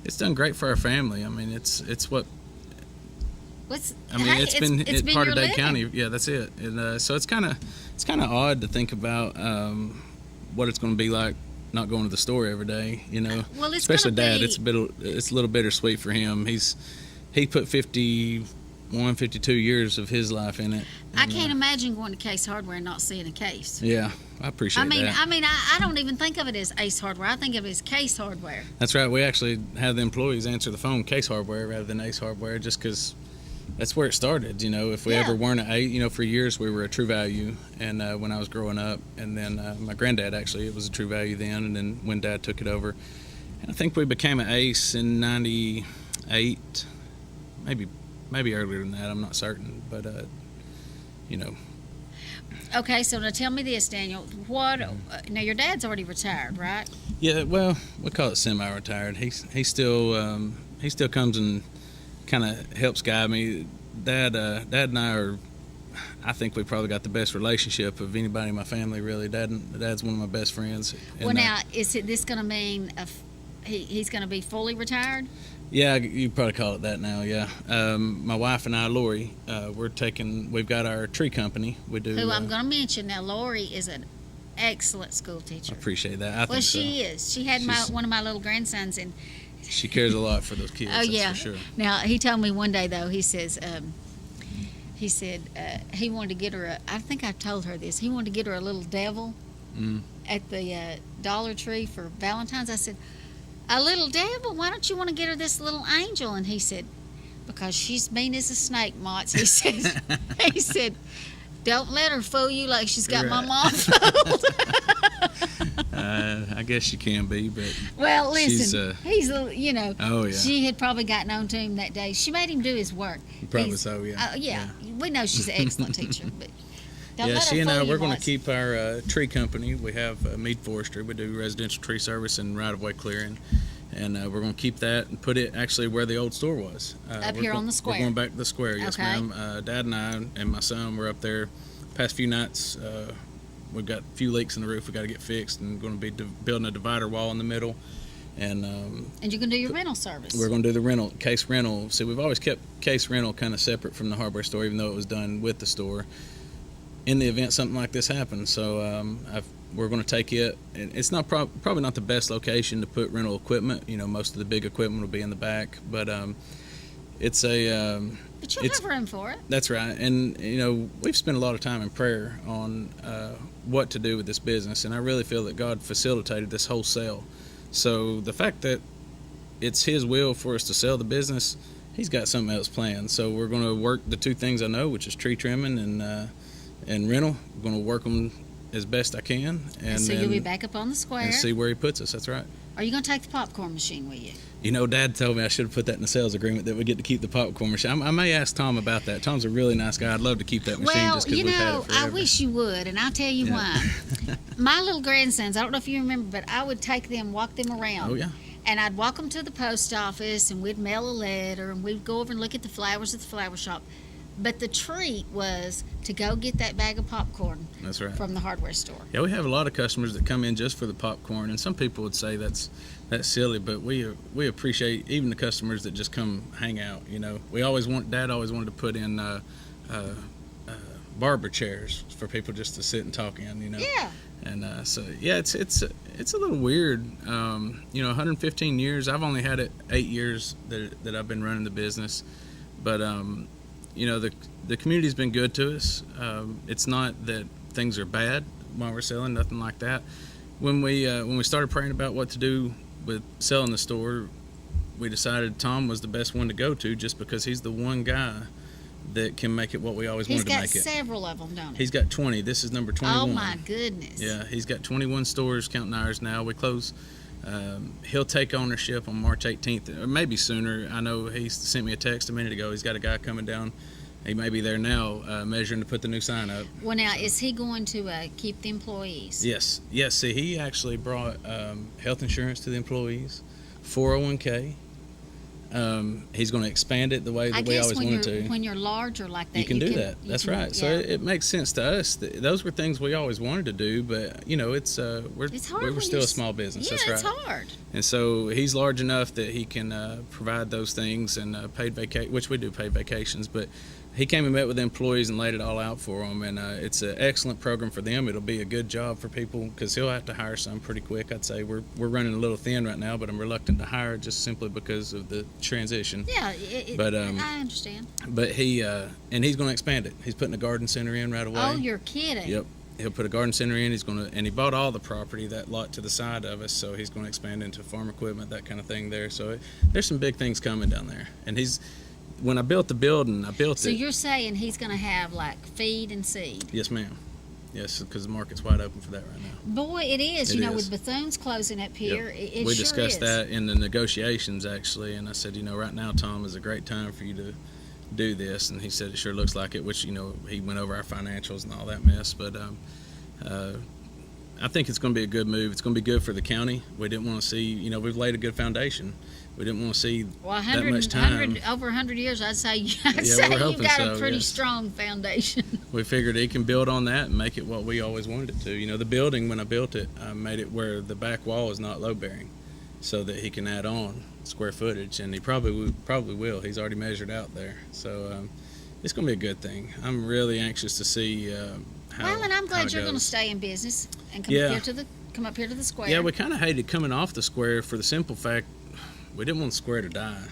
it's done great for our family. I mean, it's what. What's, I mean, hey, it's been part your of Dade living. County. Yeah, that's it. And so it's kind of odd to think about what it's going to be like not going to the store every day. You know, Well, it's especially gonna Dad. be- It's a little bittersweet for him. He put 52 years of his life in it. I And, can't imagine going to Case Hardware and not seeing a case. Yeah, I appreciate that. I don't even think of it as Ace Hardware. I think of it as Case Hardware. That's right. We actually have the employees answer the phone Case Hardware rather than Ace Hardware, just because that's where it started. You know, if we Yeah. ever weren't at Ace, you know, for years we were a True Value, and when I was growing up, and then my granddad actually, it was a True Value then, and then when Dad took it over, and I think we became an Ace in '98, maybe earlier than that. I'm not certain, but you know. Okay, so now tell me this, Daniel. What? Now your dad's already retired, right? Yeah, well, we call it semi-retired. He still comes and kind of helps guide me. Dad and I are. I think we probably got the best relationship of anybody in my family. Really, Dad's one of my best friends. Well, And, now is this going to mean he's going to be fully retired? yeah, you probably call it that now. Yeah, my wife and I, Lori, we've got our tree company. We do. Who I'm going to mention now. Lori is an excellent school I teacher. appreciate that. I Well, think so. she is. She had one of my little grandsons, and She cares a lot for those kids. oh that's yeah. for sure. Now he told me one day though. He says, he wanted to get her. I think I told her this. He wanted to get her a little devil at the Dollar Tree for Valentine's. I said, a little devil? Why don't you want to get her this little angel? And he said, because she's mean as a snake, Mott's. He said, don't let her fool you like she's got my Right. mom fooled. I guess she can be, but Well, listen, she's, Oh, yeah. She had probably gotten on to him that day. She made him do his work. Probably so, yeah. Yeah, we know she's an excellent teacher, but don't Yeah, let her she and I, fool you, we're going to Watts. keep our tree company. We have Mead Forestry. We do residential tree service and right-of-way clearing. And we're going to keep that and put it actually where the old store was. Up We're here go- on the square. We're going back to the square, yes, Okay. ma'am. Dad and I and my son were up there past few nights. We've got a few leaks in the roof we got to get fixed, and going to be building a divider wall in the middle. And you can do your rental service. we're going to do the case rental. See, we've always kept case rental kind of separate from the hardware store, even though it was done with the store. In the event something like this happens, so we're going to take it. And it's not probably not the best location to put rental equipment. You know, most of the big equipment will be in the back, but it's a. But you'll have room for it. That's right, and you know we've spent a lot of time in prayer on what to do with this business, and I really feel that God facilitated this whole sale. So the fact that it's His will for us to sell the business, He's got something else planned. So we're going to work the two things I know, which is tree trimming and rental. We're going to work them as best I can, And so you'll be back up on the square. and see where He puts us. That's right. Are you going to take the popcorn machine with you? You know, Dad told me I should have put that in the sales agreement that we get to keep the popcorn machine. I may ask Tom about that. Tom's a really nice guy. I'd love to keep that machine Well, just because you we've had know, it forever. I wish you would, and I'll tell you Yeah. why. My little grandsons, I don't know if you remember, but I would take them, walk them around. Oh, yeah. And I'd walk them to the post office, and we'd mail a letter, and we'd go over and look at the flowers at the flower shop. But the treat was to go get that bag of popcorn That's right. from the hardware store. Yeah, we have a lot of customers that come in just for the popcorn, and some people would say that's silly, but we appreciate even the customers that just come hang out. You know, Dad always wanted to put in barber chairs for people just to sit and talk in. You know. Yeah. And so yeah, it's a little weird. You know, 115 years. I've only had it 8 years that I've been running the business, but the community's been good to us. It's not that things are bad while we're selling, nothing like that. When we started praying about what to do with selling the store, we decided Tom was the best one to go to, just because he's the one guy that can make it what we always wanted to make it. He's got several of them, don't he? He's got 20. This is number 21. Oh my goodness. Yeah, he's got 21 stores counting ours now. We close. He'll take ownership on March 18th, or maybe sooner. I know he sent me a text a minute ago. He's got a guy coming down. He may be there now, measuring to put the new sign up. Well, now, is he going to keep the employees? Yes. See, he actually brought health insurance to the employees, 401k. He's going to expand it the way that we always wanted to. When you're larger like that, you can do that. That's right. So it makes sense to us. Those were things we always wanted to do, but it's we're still a small business. Yeah, that's right. it's hard. And so he's large enough that he can provide those things and which we do paid vacations, but he came and met with the employees and laid it all out for them, and it's an excellent program for them. It'll be a good job for people because he'll have to hire some pretty quick. I'd say we're running a little thin right now, but I'm reluctant to hire just simply because of the transition. Yeah, but I understand. But he's going to expand it. He's putting a garden center in right away. Oh, you're kidding. Yep. He'll put a garden center in. And he bought all the property, that lot to the side of us, so he's going to expand into farm equipment, that kind of thing there. So there's some big things coming down there. And when I built the building, So you're saying he's going to have like feed and seed? Yes, ma'am. Yes, because the market's wide open for that right now. Boy, it is. With Bethune's closing up here, it we sure discussed is. that in the negotiations, actually, and I said, right now, Tom, is a great time for you to do this, and he said it sure looks like it, which, he went over our financials and all that mess, but I think it's going to be a good move. It's going to be good for the county. We didn't want to see, we've laid a good foundation. We didn't want to see that much time. Over 100 years, I'd say you've got a pretty strong foundation. We figured he can build on that and make it what we always wanted it to. The building, when I built it, I made it where the back wall is not load-bearing so that he can add on square footage, and he probably will. He's already measured out there. So it's going to be a good thing. I'm really anxious to see how and I'm glad you're going to stay in business and come up here to the square. Yeah, we kind of hated coming off the square for the simple fact we didn't want the square to die.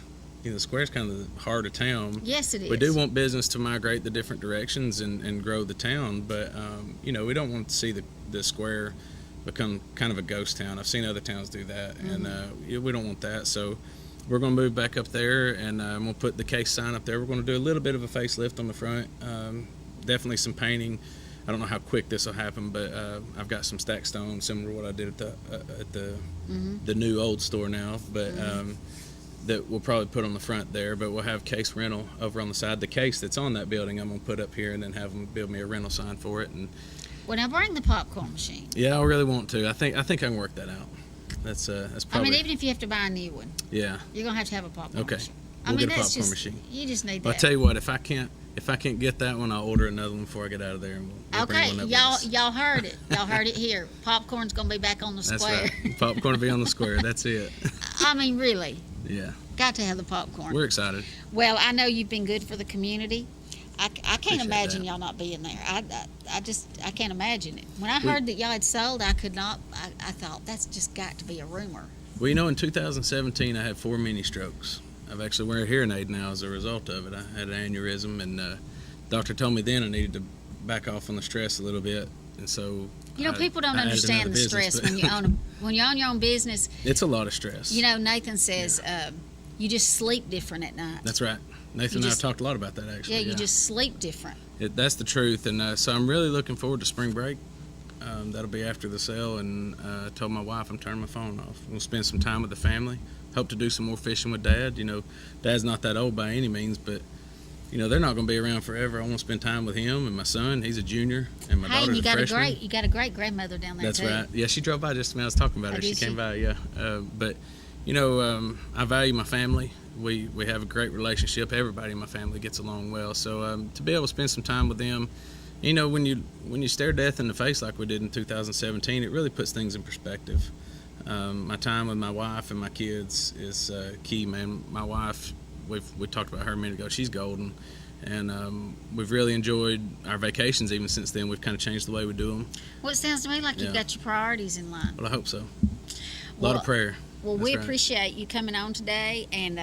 The square's kind of the heart of town. Yes, it is. We do want business to migrate the different directions and grow the town, but we don't want to see the square become kind of a ghost town. I've seen other towns do that, and we don't want that. So we're going to move back up there, and I'm going to put the case sign up there. We're going to do a little bit of a facelift on the front, definitely some painting. I don't know how quick this will happen, but I've got some stacked stone, similar to what I did at the new old store now, but that we'll probably put on the front there. But we'll have case rental over on the side. The case that's on that building, I'm gonna put up here, and then have them build me a rental sign for it. And well, now bring the popcorn machine. Yeah, I really want to. I think I can work that out. That's probably. Even if you have to buy a new one. Yeah. You're gonna have a popcorn machine. We'll get a popcorn machine. You just need that. I'll tell you what, if I can't get that one, I'll order another one before I get out of there. And we'll bring one up y'all heard it. Y'all heard it here. Popcorn's gonna be back on the square. That's right. Popcorn will be on the square. That's it. I mean, really. Yeah. Got to have the popcorn. We're excited. Well, I know you've been good for the community. I can't imagine y'all not being there. I can't imagine it. When I heard that y'all had sold, I could not. I thought that's just got to be a rumor. Well, in 2017, I had 4 mini strokes. I've actually wearing a hearing aid now as a result of it. I had an aneurysm, and doctor told me then I needed to back off on the stress a little bit, and so. People don't understand the stress when you own your own business. It's a lot of stress. Nathan says you just sleep different at night. That's right. Nathan and I have talked a lot about that, actually. Yeah, you just sleep different. That's the truth, and so I'm really looking forward to spring break. That'll be after the sale, and I told my wife I'm turning my phone off. We'll spend some time with the family. Hope to do some more fishing with Dad. Dad's not that old by any means, but they're not going to be around forever. I want to spend time with him and my son. He's a junior, and my daughter's a freshman. You got a great grandmother down there. That's right. Yeah, she drove by just when I was talking about her. She came by. Yeah, but I value my family. We have a great relationship. Everybody in my family gets along well. So to be able to spend some time with them, when you stare death in the face like we did in 2017, it really puts things in perspective. My time with my wife and my kids is key, man. My wife, we talked about her a minute ago. She's golden, and we've really enjoyed our vacations even since then. We've kind of changed the way we do them. Well, it sounds to me like you've got your priorities in line. Well, I hope so. A lot of prayer. Well, we appreciate you coming on today, and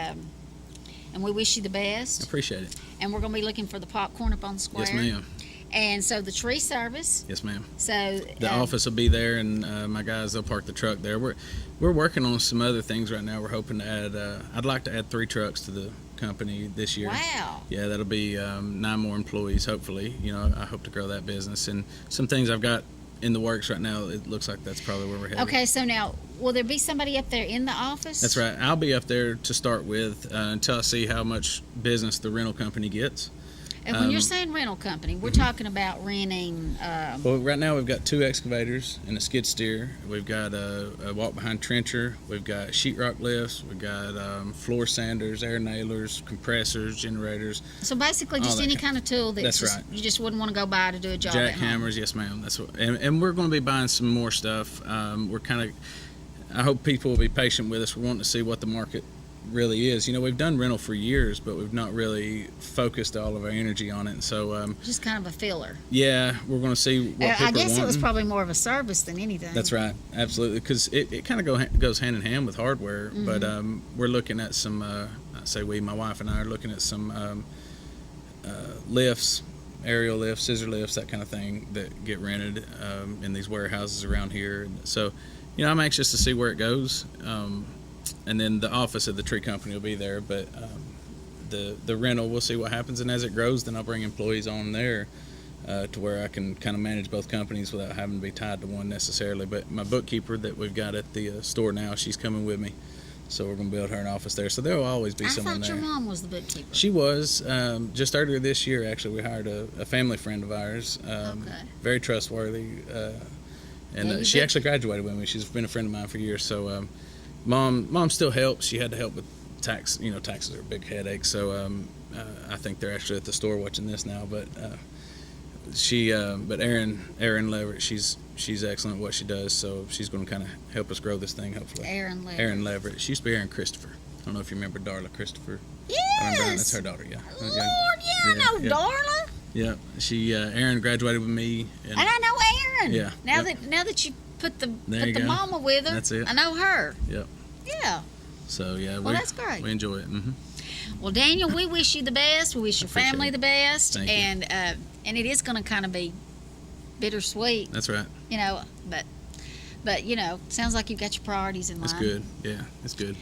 and we wish you the best. I appreciate it. And we're going to be looking for the popcorn up on the square. Yes, ma'am. And so the tree service. Yes, ma'am. So the office will be there, and my guys, they'll park the truck there. We're working on some other things right now. We're hoping to add. I'd like to add 3 trucks to the company this year. Wow. Yeah, that'll be 9 more employees. Hopefully, I hope to grow that business, and some things I've got in the works right now. It looks like that's probably where we're headed. Okay, so now will there be somebody up there in the office? That's right. I'll be up there to start with until I see how much business the rental company gets. And when you're saying rental company, we're talking about renting. Well, right now we've got 2 excavators and a skid steer. We've got a walk-behind trencher. We've got sheetrock lifts. We've got floor sanders, air nailers, compressors, generators. So basically, just any kind of tool That's right. You just wouldn't want to go buy to do a job. Jackhammers, yes, ma'am. That's what. And we're going to be buying some more stuff. We're kind of. I hope people will be patient with us. We're wanting to see what the market really is. We've done rental for years, but we've not really focused all of our energy on it. And so just kind of a filler. Yeah, we're going to see what people I guess wanting. It was probably more of a service than anything. That's right, absolutely, because it kind of goes hand in hand with hardware. Mm-hmm. But we're looking at some. I say we, my wife and I are looking at some lifts, aerial lifts, scissor lifts, that kind of thing that get rented in these warehouses around here. So, I'm anxious to see where it goes. And then the office of the tree company will be there, but the rental, we'll see what happens. And as it grows, then I'll bring employees on there to where I can kind of manage both companies without having to be tied to one necessarily. But my bookkeeper that we've got at the store now, she's coming with me, so we're going to build her an office there. So there will always be someone there. I thought your mom was the bookkeeper. She was. Just earlier this year, actually, we hired a family friend of ours, very trustworthy, and she actually graduated with me. She's been a friend of mine for years. So Mom still helps. She had to help with tax. Taxes are a big headache. So I think they're actually at the store watching this now. But but Erin Leverett, she's excellent at what she does. So she's going to kind of help us grow this thing, hopefully. Erin Leverett. She used to be Erin Christopher. I don't know if you remember Darla Christopher. Yes. That's her daughter. Yeah. Lord, I know Darla. Yeah. She Erin graduated with me. And I know Erin. Yeah. Now that you put the go. mama with her. That's it. I know her. Yep. Yeah. So yeah, well, that's great. We enjoy it. Mm-hmm. Well, Daniel, we wish you the best. We wish your family the best. Thank you. And it is going to kind of be bittersweet. That's right. But sounds like you've got your priorities in line. That's good. Yeah, it's good.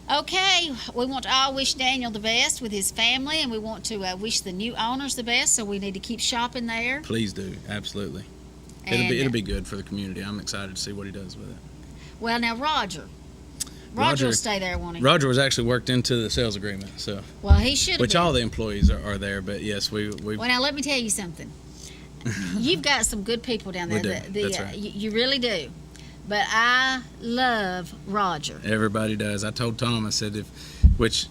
Okay, we want to all wish Daniel the best with his family, and we want to wish the new owners the best. So we need to keep shopping there. Please do, absolutely. It'll be good for the community. I'm excited to see what he does with it. Well, now Roger will stay there, won't he? Roger was actually worked into the sales agreement, so. Well, he should have. Which all the employees are there, but yes, we. Well, now let me tell you something. You've got some good people down there. We do. That's right. You really do. But I love Roger. Everybody does. I told Tom, I said, which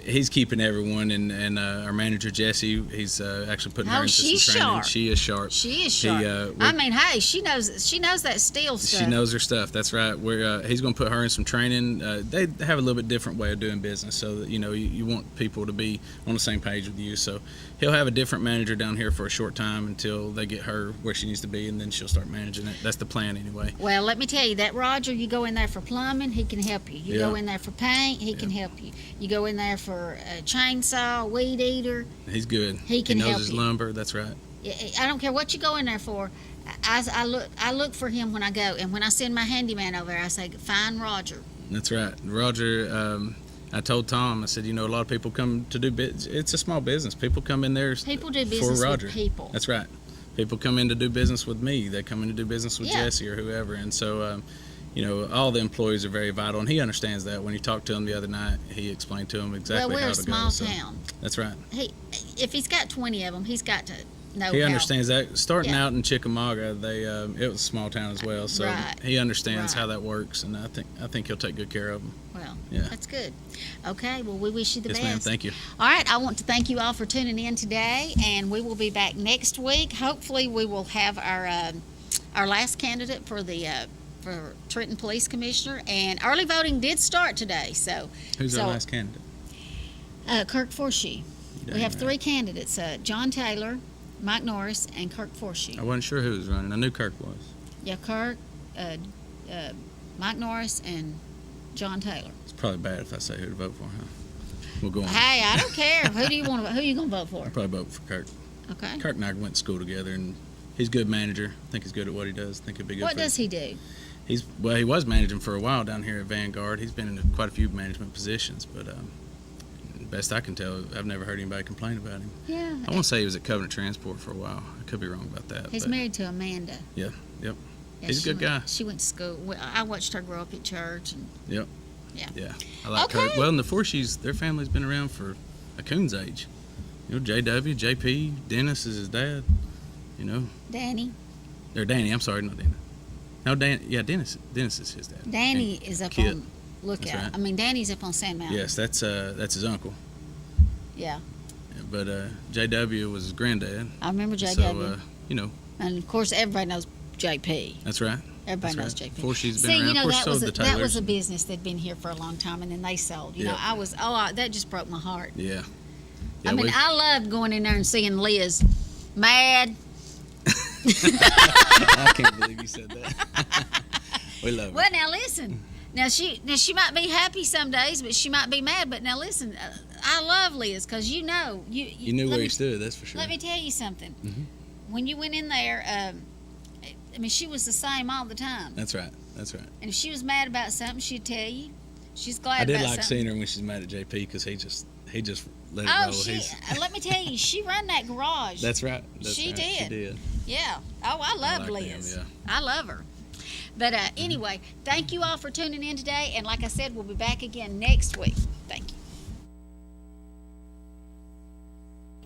he's keeping everyone, and our manager Jessie, he's actually putting her into some training. Sharp. She is sharp. She is sharp. I mean, hey, she knows that steel stuff. She knows her stuff. That's right. He's going to put her in some training. They have a little bit different way of doing business, so that you want people to be on the same page with you. So he'll have a different manager down here for a short time until they get her where she needs to be, and then she'll start managing it. That's the plan anyway. Well, let me tell you, that Roger, you go in there for plumbing, he can help you. You go in there for paint, he can help you. You go in there for a chainsaw, weed eater. He's good. He can help you. He knows his lumber. That's right. I don't care what you go in there for. I look for him when I go, and when I send my handyman over there, I say, find Roger. That's right. Roger, I told Tom, I said, a lot of people come to do business. It's a small business. People come in there do business for Roger. With people. That's right. People come in to do business with me. They come in to do business with Jesse or whoever. And so, all the employees are very vital, and he understands that. When you talked to him the other night, he explained to him exactly how to go. Well, we're a small town. That's right. If he's got 20 of them, he's got to know. He understands that. Starting out in Chickamauga, it was a small town as well, so he understands how that works, and I think he'll take good care of them. Well, that's good. Okay, well, we wish you the best. Yes, ma'am. Thank you. All right, I want to thank you all for tuning in today, and we will be back next week. Hopefully, we will have our last candidate for the for Trenton Police Commissioner, and early voting did start today. So who's our last candidate? Kirk Forshee. We have 3 candidates: John Taylor, Mike Norris, and Kirk Forshee. I wasn't sure who was running. I knew Kirk was. Yeah, Kirk, Mike Norris, and John Taylor. It's probably bad if I say who to vote for, huh? We'll go on. Hey, I don't care. Who you gonna vote for? I'll probably vote for Kirk. Okay. Kirk and I went to school together, and he's a good manager. I think he's good at what he does. I think he'll be good. What does he do? He was managing for a while down here at Vanguard. He's been in quite a few management positions, but best I can tell, I've never heard anybody complain about him. Yeah. I want to say he was at Covenant Transport for a while. I could be wrong about that. He's married to Amanda. Yeah. Yep. Yeah, He's a good guy. She went to school. I watched her grow up at church. And, Yep. Yeah. Yeah. I like Okay. Kirk. Well, and the Forshees, their family's been around for a coon's age. You know, JW, JP, Dennis is his dad. You know. Danny. Or Danny. I'm sorry, not Danny. No, Dennis is his dad. Danny And is up Kit. on Lookout. That's right. I mean, Danny's up on Sand Mountain. Yes, that's his uncle. Yeah. But JW was his granddad. I remember JW. So, you know. And of course, everybody knows JP. That's right. Everybody knows right. JP. Forshee's been See, around. you know, Of course, that so was have the that was Taylors. a business that'd been here for a long time, and then they sold. You know, Yeah. that just broke my heart. Yeah. I mean, I loved going in there and seeing Liz mad. I can't believe you said that. We love her. Well, now listen. Now she might be happy some days, but she might be mad. But now listen, I love Liz because you know You knew where he stood, that's for sure. Let me tell you something. Mhm. When you went in there, I mean, she was the same all the time. That's right. That's right. And if she was mad about something, she'd tell you. She's glad I did about like something. seeing her when she's mad at JP because he just let it Oh, roll. let me tell you, she run that garage. That's right. That's She right. did. She did. Yeah. Oh, I love like Liz. them, I love her. But anyway, thank you all for tuning in today. And like I said, we'll be back again next week. Thank you.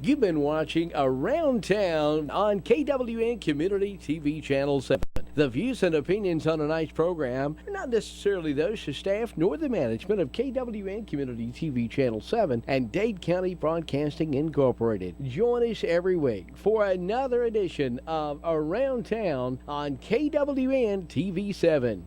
You've been watching Around Town on KWN Community TV Channel 7. The views and opinions on tonight's program are not necessarily those of staff nor the management of KWN Community TV Channel 7 and Dade County Broadcasting Incorporated. Join us every week for another edition of Around Town on KWN TV 7.